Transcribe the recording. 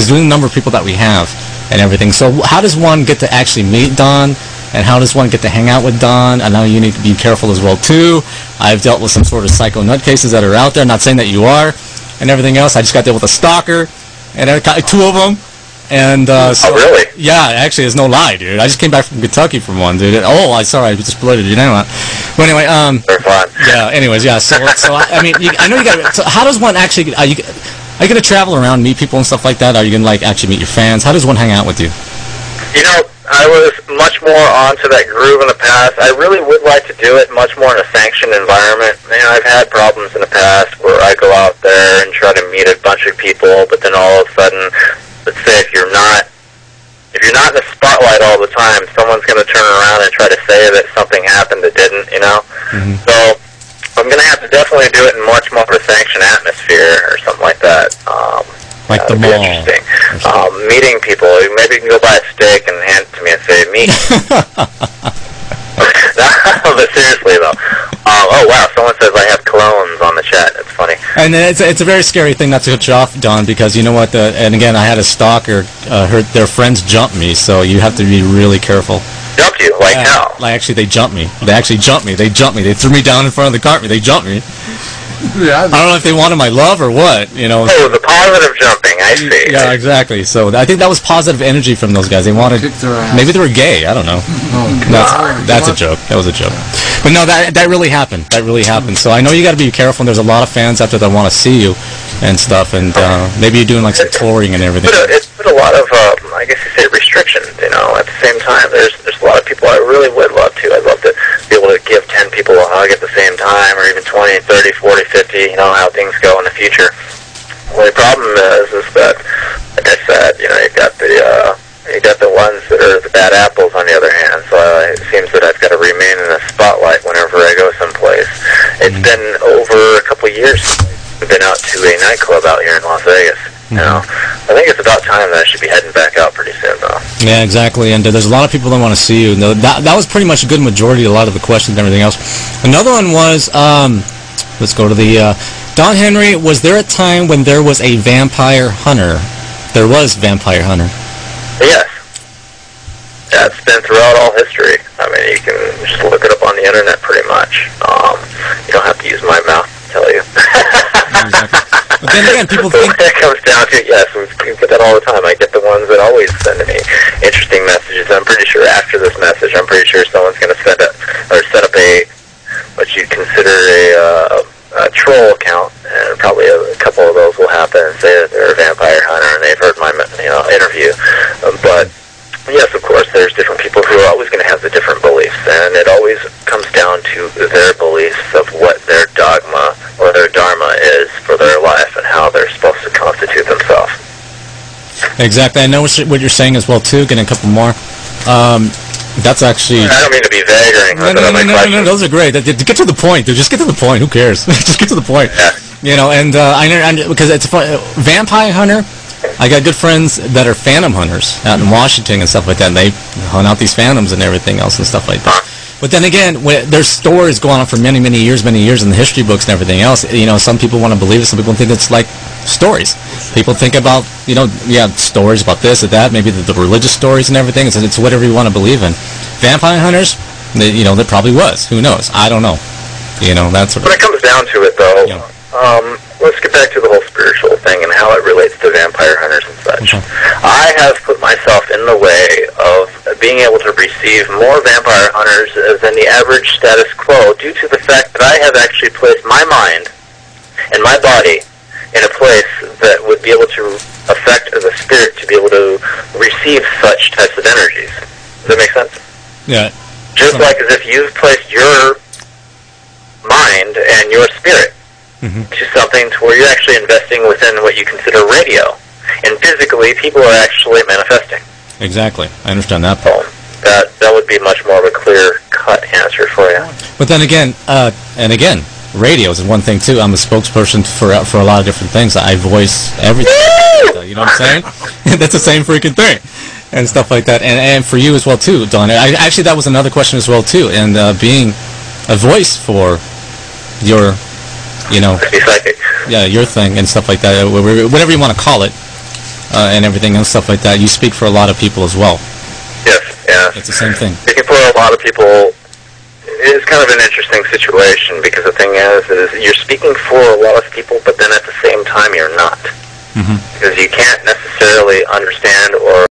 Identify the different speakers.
Speaker 1: because doing the number of people that we have and everything. So how does one get to actually meet Don? And how does one get to hang out with Don? I know you need to be careful as well, too. I've dealt with some sort of psycho nutcases that are out there. Not saying that you are and everything else. I just got dealt with a stalker, and I got 2 of them. And so,
Speaker 2: oh, really?
Speaker 1: Yeah, actually, there's no lie, dude. I just came back from Kentucky from one, dude. Oh, I'm sorry, I just blurted your name out. But anyway,
Speaker 2: they're fun.
Speaker 1: Yeah. Anyways, yeah. So I mean, I know you got. So how does one actually? Are you gonna travel around, meet people and stuff like that? Are you gonna like actually meet your fans? How does one hang out with you?
Speaker 2: You know, I was much more onto that groove in the past. I really would like to do it much more in a sanctioned environment. You know, I've had problems in the past where I go out there and try to meet a bunch of people, but then all of a sudden, let's say if you're not in the spotlight all the time, someone's going to turn around and try to say that something happened that didn't, you know? Mm-hmm. So I'm going to have to definitely do it in much more of a sanctioned atmosphere or something like that.
Speaker 1: Like the mall.
Speaker 2: Interesting. Meeting people. Maybe you can go buy a steak and hand it to me and say, meet. No, but seriously, though. Oh, wow. Someone says I have clones on the chat. It's funny.
Speaker 1: And it's a very scary thing not to cut you off, Don, because you know what? And again, I had a stalker. Their friends jumped me, so you have to be really careful.
Speaker 2: Jumped you? Like how?
Speaker 1: Like, actually, they jumped me. They actually jumped me. They jumped me. They threw me down in front of the cart. They jumped me. Yeah, I don't know if they wanted my love or what, you know.
Speaker 2: Oh, the positive jumping, I see.
Speaker 1: Yeah, exactly. So I think that was positive energy from those guys. They wanted, maybe they were gay, I don't know. That's a joke. That was a joke. But no, that really happened. That really happened. So I know you got to be careful, and there's a lot of fans out there that want to see you and stuff, and maybe you're doing like some touring and everything.
Speaker 2: It's put a lot of, I guess you say, restrictions, you know. At the same time, there's a lot of people I really would love to. I'd love to be able to give 10 people a hug at the same time, or even 20, 30, 40, 50, you know, how things go in the future. Well, the problem is that, like I said, you know, you got the ones that are the bad apples on the other hand, so it seems that I've got to remain in the spotlight whenever I go someplace. It's been over a couple of years since I've been out to a nightclub out here in Las Vegas. You know, I think it's about time that I should be heading back out pretty soon, though. Yeah,
Speaker 1: exactly. And there's a lot of people that want to see you. That was pretty much a good majority, a lot of the questions and everything else. Another one was, let's go to the, Don Henrie, was there a time when there was a vampire hunter? There was vampire hunter.
Speaker 2: Yes. That's been throughout all history. I mean, you can just look it up on the internet pretty much. You don't have to use my mouth to tell you.
Speaker 1: Exactly. But then again, people think...
Speaker 2: It comes down to, yes, we get that all the time. I get the ones that always send me interesting messages. I'm pretty sure after this message, I'm pretty sure someone's going to set up a, what you'd consider a troll account, and probably a couple of those will happen and say that they're a vampire hunter and they've heard my interview. But yes, of course, there's different people who are always going to have the different beliefs, and it always comes down to their beliefs of what their dogma or their dharma is for their life and how they're supposed to constitute themselves.
Speaker 1: Exactly. I know what you're saying as well, too. Getting a couple more. That's actually...
Speaker 2: I don't mean to be vague or anything.
Speaker 1: No, those are great. Get to the point, dude. Just get to the point. Who cares? Just get to the point.
Speaker 2: Yeah.
Speaker 1: You know, and I know, because it's fun. Vampire hunter, I got good friends that are phantom hunters out in Washington and stuff like that, and they hunt out these phantoms and everything else and stuff like that. But then again, there's stories going on for many years in the history books and everything else. You know, some people want to believe it, some people think it's like stories. People think about, you know, stories about this or that, maybe the religious stories and everything. It's whatever you want to believe in. Vampire hunters, there probably was. Who knows? I don't know. You know, that's what...
Speaker 2: When it comes down to it, though, let's get back to the whole spiritual thing and how it relates to vampire hunters and such. Okay. I have put myself in the way of being able to receive more vampire hunters than the average status quo due to the fact that I have actually placed my mind and my body in a place that would be able to affect the spirit to be able to receive such types of energies. Does that make sense?
Speaker 1: Yeah.
Speaker 2: Just like as if you've placed your mind and your spirit to something to where you're actually investing within what you consider radio. And physically, people are actually manifesting.
Speaker 1: Exactly. I understand that part.
Speaker 2: So that would be much more of a clear-cut answer for you.
Speaker 1: But then again, radio is one thing, too. I'm a spokesperson for a lot of different things. I voice everything. You know what I'm saying? That's the same freaking thing. And stuff like that. And for you as well, too, Don. Actually, that was another question as well, too. And being a voice for your... You know,
Speaker 2: psychic.
Speaker 1: Yeah, your thing and stuff like that, whatever you want to call it. and everything and stuff like that, you speak for a lot of people as well.
Speaker 2: Yes, yeah.
Speaker 1: It's the same thing.
Speaker 2: Speaking for a lot of people is kind of an interesting situation, because the thing is you're speaking for a lot of people, but then at the same time you're not. Because you can't necessarily understand or